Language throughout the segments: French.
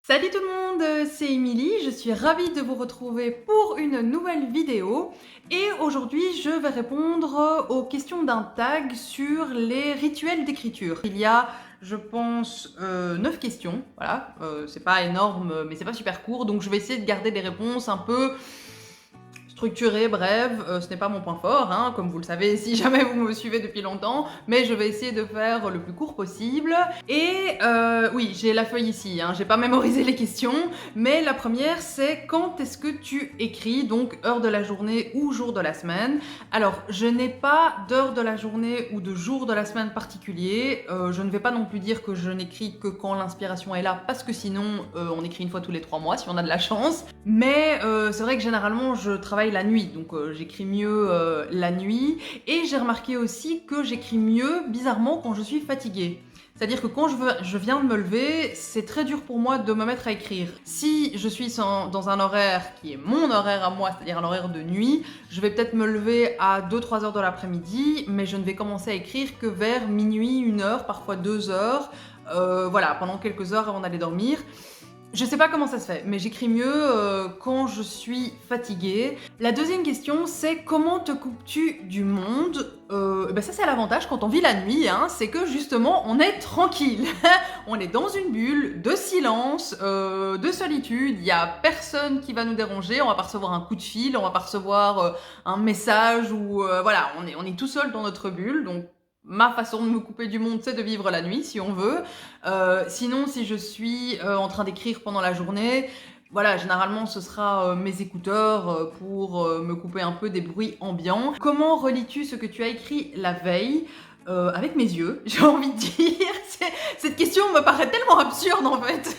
Salut tout le monde, c'est Émilie, je suis ravie de vous retrouver pour une nouvelle vidéo et aujourd'hui je vais répondre aux questions d'un tag sur les rituels d'écriture. Il y a, je pense, 9 questions, voilà, c'est pas énorme mais c'est pas super court donc je vais essayer de garder des réponses un peu structurée, brève, ce n'est pas mon point fort, hein, comme vous le savez si jamais vous me suivez depuis longtemps, mais je vais essayer de faire le plus court possible. Et oui, j'ai la feuille ici, hein, j'ai pas mémorisé les questions, mais la première c'est quand est-ce que tu écris, donc heure de la journée ou jour de la semaine. Alors, je n'ai pas d'heure de la journée ou de jour de la semaine particulier, je ne vais pas non plus dire que je n'écris que quand l'inspiration est là, parce que sinon on écrit une fois tous les 3 mois si on a de la chance, mais c'est vrai que généralement je travaille la nuit, donc j'écris mieux la nuit, et j'ai remarqué aussi que j'écris mieux, bizarrement, quand je suis fatiguée. C'est-à-dire que quand je viens de me lever, c'est très dur pour moi de me mettre à écrire. Si je suis dans un horaire qui est mon horaire à moi, c'est-à-dire un horaire de nuit, je vais peut-être me lever à 2-3 heures de l'après-midi, mais je ne vais commencer à écrire que vers minuit, 1 heure, parfois 2 heures, voilà, pendant quelques heures avant d'aller dormir. Je sais pas comment ça se fait, mais j'écris mieux quand je suis fatiguée. La deuxième question, c'est comment te coupes-tu du monde? Ça c'est l'avantage quand on vit la nuit, hein, c'est que justement on est tranquille. On est dans une bulle de silence, de solitude, il y a personne qui va nous déranger, on va pas recevoir un coup de fil, on va pas recevoir un message ou voilà, on est tout seul dans notre bulle, donc ma façon de me couper du monde, c'est de vivre la nuit, si on veut. Sinon, si je suis en train d'écrire pendant la journée, voilà, généralement ce sera mes écouteurs pour me couper un peu des bruits ambiants. Comment relis-tu ce que tu as écrit la veille? Avec mes yeux, j'ai envie de dire. Cette question me paraît tellement absurde en fait.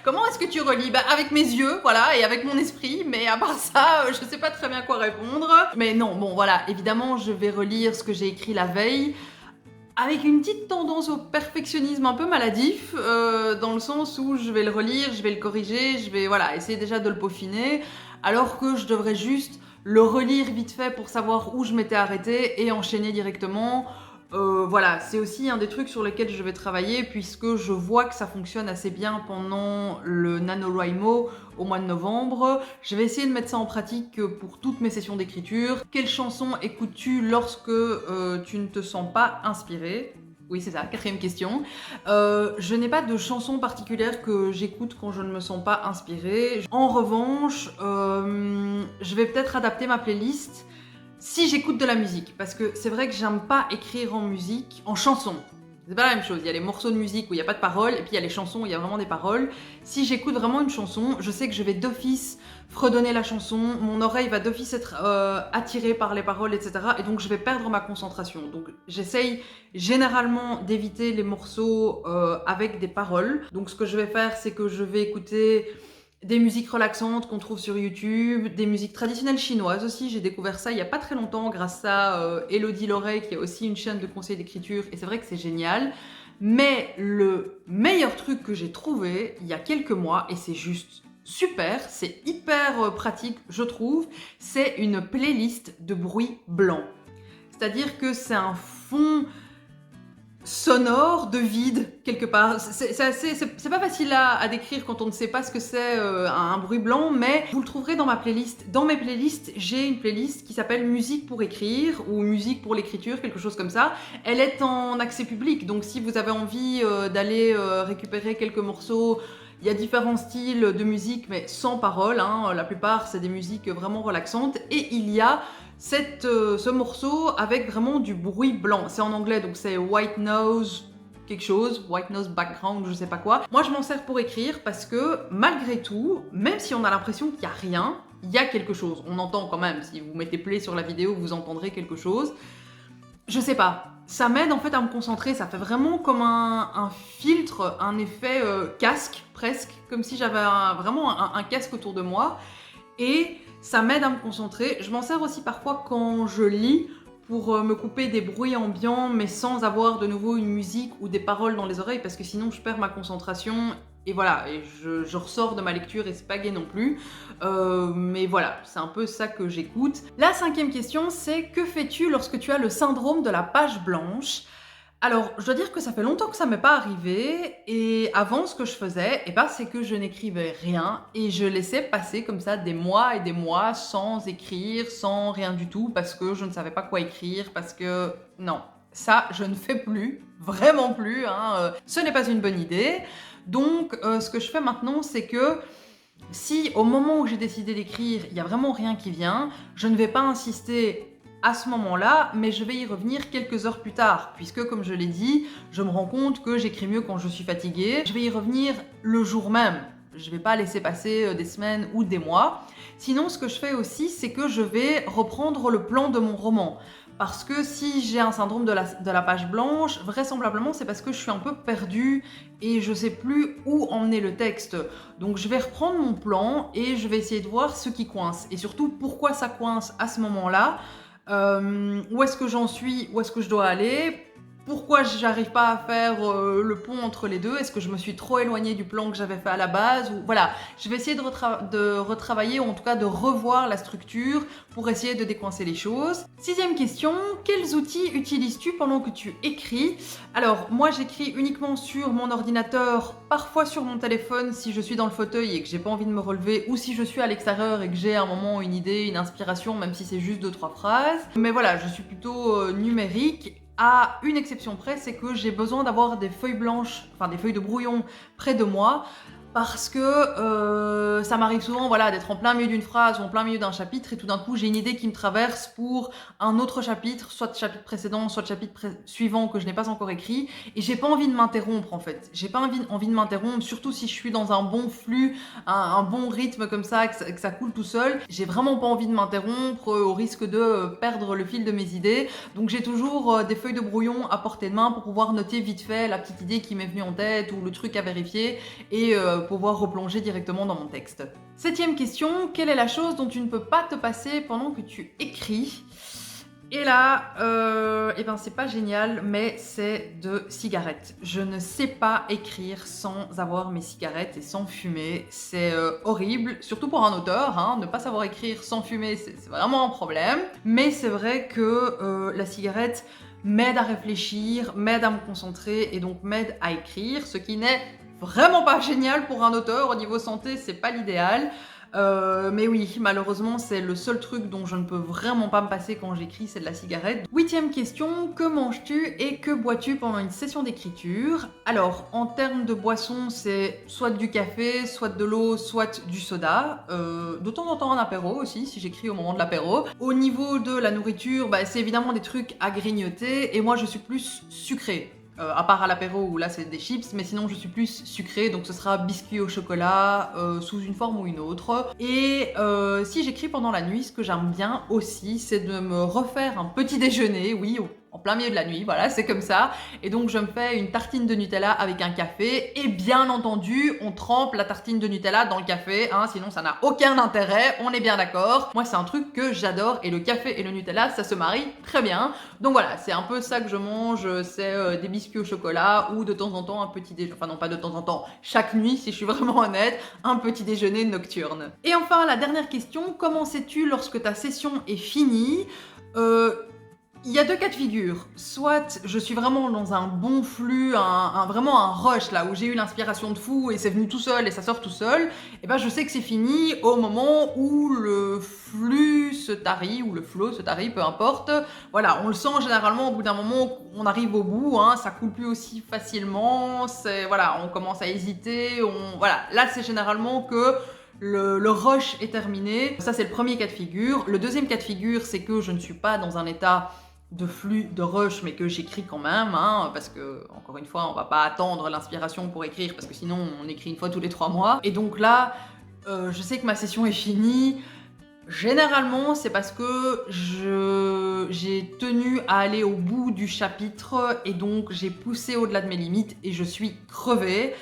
Comment est-ce que tu relis? Avec mes yeux, voilà, et avec mon esprit, mais à part ça, je sais pas très bien quoi répondre. Mais non, bon voilà, évidemment, je vais relire ce que j'ai écrit la veille, avec une petite tendance au perfectionnisme un peu maladif, dans le sens où je vais le relire, je vais le corriger, je vais voilà, essayer déjà de le peaufiner, alors que je devrais juste le relire vite fait pour savoir où je m'étais arrêtée et enchaîner directement. Voilà, c'est aussi un des trucs sur lesquels je vais travailler puisque je vois que ça fonctionne assez bien pendant le NaNoWriMo au mois de novembre. Je vais essayer de mettre ça en pratique pour toutes mes sessions d'écriture. Quelle chanson écoutes-tu lorsque tu ne te sens pas inspiré? Oui, c'est ça, quatrième question. Je n'ai pas de chanson particulière que j'écoute quand je ne me sens pas inspirée. En revanche, je vais peut-être adapter ma playlist si j'écoute de la musique, parce que c'est vrai que j'aime pas écrire en musique, en chanson. C'est pas la même chose, il y a les morceaux de musique où il n'y a pas de paroles, et puis il y a les chansons où il y a vraiment des paroles. Si j'écoute vraiment une chanson, je sais que je vais d'office fredonner la chanson, mon oreille va d'office être attirée par les paroles, etc. Et donc je vais perdre ma concentration. Donc j'essaye généralement d'éviter les morceaux avec des paroles. Donc ce que je vais faire, c'est que je vais écouter des musiques relaxantes qu'on trouve sur YouTube, des musiques traditionnelles chinoises aussi, j'ai découvert ça il y a pas très longtemps grâce à Elodie Loret qui a aussi une chaîne de conseils d'écriture et c'est vrai que c'est génial. Mais le meilleur truc que j'ai trouvé il y a quelques mois, et c'est juste super, c'est hyper pratique je trouve, c'est une playlist de bruit blanc. C'est-à-dire que c'est un fond sonore de vide quelque part. C'est pas facile à décrire quand on ne sait pas ce que c'est un bruit blanc, mais vous le trouverez dans ma playlist. Dans mes playlists, j'ai une playlist qui s'appelle Musique pour écrire ou Musique pour l'écriture, quelque chose comme ça. Elle est en accès public, donc si vous avez envie d'aller récupérer quelques morceaux, il y a différents styles de musique, mais sans paroles, hein. La plupart, c'est des musiques vraiment relaxantes. Et il y a ce morceau avec vraiment du bruit blanc. C'est en anglais, donc c'est white noise quelque chose, white noise background, je sais pas quoi. Moi, je m'en sers pour écrire parce que, malgré tout, même si on a l'impression qu'il y a rien, il y a quelque chose. On entend quand même. Si vous mettez play sur la vidéo, vous entendrez quelque chose. Je sais pas, ça m'aide en fait à me concentrer, ça fait vraiment comme un filtre, un effet casque presque, comme si j'avais vraiment un casque autour de moi, et ça m'aide à me concentrer. Je m'en sers aussi parfois quand je lis pour me couper des bruits ambiants, mais sans avoir de nouveau une musique ou des paroles dans les oreilles, parce que sinon je perds ma concentration, et voilà, et je ressors de ma lecture et c'est pas gai non plus. Mais voilà, c'est un peu ça que j'écoute. La cinquième question, c'est que fais-tu lorsque tu as le syndrome de la page blanche? Alors, je dois dire que ça fait longtemps que ça m'est pas arrivé et avant ce que je faisais, c'est que je n'écrivais rien et je laissais passer comme ça des mois et des mois sans écrire, sans rien du tout parce que je ne savais pas quoi écrire, parce que non, ça je ne fais plus, vraiment plus, hein, ce n'est pas une bonne idée. Donc ce que je fais maintenant, c'est que si au moment où j'ai décidé d'écrire, il y a vraiment rien qui vient, je ne vais pas insister à ce moment-là, mais je vais y revenir quelques heures plus tard, puisque comme je l'ai dit, je me rends compte que j'écris mieux quand je suis fatiguée. Je vais y revenir le jour même. Je ne vais pas laisser passer des semaines ou des mois. Sinon, ce que je fais aussi, c'est que je vais reprendre le plan de mon roman. Parce que si j'ai un syndrome de la page blanche, vraisemblablement c'est parce que je suis un peu perdue et je sais plus où emmener le texte. Donc je vais reprendre mon plan et je vais essayer de voir ce qui coince. Et surtout pourquoi ça coince à ce moment-là. Où est-ce que j'en suis, où est-ce que je dois aller, pourquoi j'arrive pas à faire le pont entre les deux, est-ce que je me suis trop éloignée du plan que j'avais fait à la base, ou voilà, je vais essayer de retravailler, ou en tout cas de revoir la structure pour essayer de décoincer les choses. Sixième question, quels outils utilises-tu pendant que tu écris? Alors moi j'écris uniquement sur mon ordinateur, parfois sur mon téléphone si je suis dans le fauteuil et que j'ai pas envie de me relever, ou si je suis à l'extérieur et que j'ai un moment une idée, une inspiration, même si c'est juste 2-3 phrases. Mais voilà, je suis plutôt numérique. À une exception près, c'est que j'ai besoin d'avoir des feuilles blanches, enfin des feuilles de brouillon près de moi, parce que ça m'arrive souvent voilà, d'être en plein milieu d'une phrase ou en plein milieu d'un chapitre et tout d'un coup j'ai une idée qui me traverse pour un autre chapitre, soit chapitre précédent, soit chapitre suivant que je n'ai pas encore écrit, et j'ai pas envie de m'interrompre en fait. J'ai pas envie de m'interrompre, surtout si je suis dans un bon flux, un bon rythme comme ça, que ça coule tout seul. J'ai vraiment pas envie de m'interrompre au risque de perdre le fil de mes idées. Donc j'ai toujours des feuilles de brouillon à portée de main pour pouvoir noter vite fait la petite idée qui m'est venue en tête ou le truc à vérifier et pouvoir replonger directement dans mon texte. Septième question, quelle est la chose dont tu ne peux pas te passer pendant que tu écris? Et là, c'est pas génial, mais c'est de cigarettes. Je ne sais pas écrire sans avoir mes cigarettes et sans fumer. C'est horrible, surtout pour un auteur, hein. Ne pas savoir écrire sans fumer, c'est vraiment un problème. Mais c'est vrai que la cigarette m'aide à réfléchir, m'aide à me concentrer et donc m'aide à écrire, ce qui n'est vraiment pas génial pour un auteur. Au niveau santé, c'est pas l'idéal. Mais oui, malheureusement, c'est le seul truc dont je ne peux vraiment pas me passer quand j'écris, c'est de la cigarette. Huitième question, que manges-tu et que bois-tu pendant une session d'écriture? Alors, en termes de boisson, c'est soit du café, soit de l'eau, soit du soda. De temps en temps un apéro aussi, si j'écris au moment de l'apéro. Au niveau de la nourriture, c'est évidemment des trucs à grignoter, et moi je suis plus sucrée. À part à l'apéro où là c'est des chips, mais sinon je suis plus sucrée, donc ce sera biscuit au chocolat sous une forme ou une autre. Et si j'écris pendant la nuit, ce que j'aime bien aussi, c'est de me refaire un petit déjeuner, oui, en plein milieu de la nuit, voilà, c'est comme ça. Et donc je me fais une tartine de Nutella avec un café, et bien entendu, on trempe la tartine de Nutella dans le café, hein, sinon ça n'a aucun intérêt, on est bien d'accord. Moi c'est un truc que j'adore, et le café et le Nutella, ça se marie très bien. Donc voilà, c'est un peu ça que je mange, c'est des biscuits au chocolat, ou de temps en temps un petit déjeuner, enfin non pas de temps en temps, chaque nuit si je suis vraiment honnête, un petit déjeuner nocturne. Et enfin la dernière question, comment sais-tu lorsque ta session est finie? Il y a deux cas de figure. Soit je suis vraiment dans un bon flux, vraiment un rush là où j'ai eu l'inspiration de fou et c'est venu tout seul et ça sort tout seul, et je sais que c'est fini au moment où le flux se tarit ou le flow se tarit, peu importe. Voilà, on le sent généralement au bout d'un moment, on arrive au bout, hein, ça coule plus aussi facilement, voilà, on commence à hésiter, voilà, là c'est généralement que le rush est terminé. Ça c'est le premier cas de figure. Le deuxième cas de figure, c'est que je ne suis pas dans un état de flux, de rush, mais que j'écris quand même, hein, parce que, encore une fois, on va pas attendre l'inspiration pour écrire, parce que sinon on écrit une fois tous les 3 mois. Et donc là, je sais que ma session est finie. Généralement, c'est parce que j'ai tenu à aller au bout du chapitre, et donc j'ai poussé au-delà de mes limites, et je suis crevée.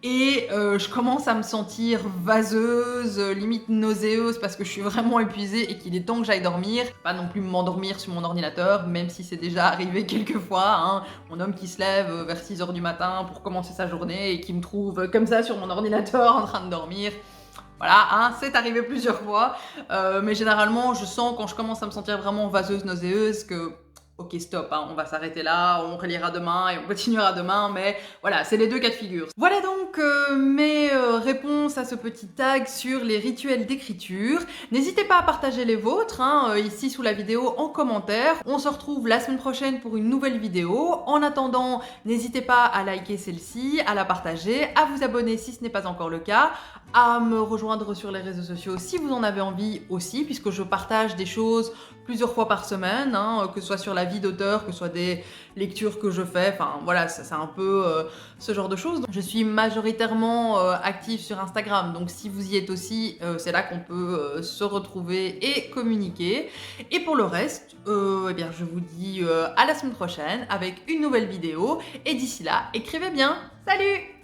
Et je commence à me sentir vaseuse, limite nauséeuse parce que je suis vraiment épuisée et qu'il est temps que j'aille dormir. Pas non plus m'endormir sur mon ordinateur, même si c'est déjà arrivé quelques fois, hein. Mon homme qui se lève vers 6h du matin pour commencer sa journée et qui me trouve comme ça sur mon ordinateur en train de dormir. Voilà, hein, c'est arrivé plusieurs fois. Mais généralement, je sens quand je commence à me sentir vraiment vaseuse, nauséeuse, que ok stop, hein, on va s'arrêter là, on relira demain et on continuera demain, mais voilà, c'est les deux cas de figure. Voilà donc mes réponses à ce petit tag sur les rituels d'écriture. N'hésitez pas à partager les vôtres, hein, ici sous la vidéo en commentaire. On se retrouve la semaine prochaine pour une nouvelle vidéo. En attendant, n'hésitez pas à liker celle-ci, à la partager, à vous abonner si ce n'est pas encore le cas, à me rejoindre sur les réseaux sociaux si vous en avez envie aussi, puisque je partage des choses plusieurs fois par semaine, hein, que ce soit sur la vie d'auteur, que ce soit des lectures que je fais, enfin voilà, c'est un peu ce genre de choses. Je suis majoritairement active sur Instagram, donc si vous y êtes aussi, c'est là qu'on peut se retrouver et communiquer. Et pour le reste, eh bien, je vous dis à la semaine prochaine avec une nouvelle vidéo, et d'ici là, écrivez bien. Salut!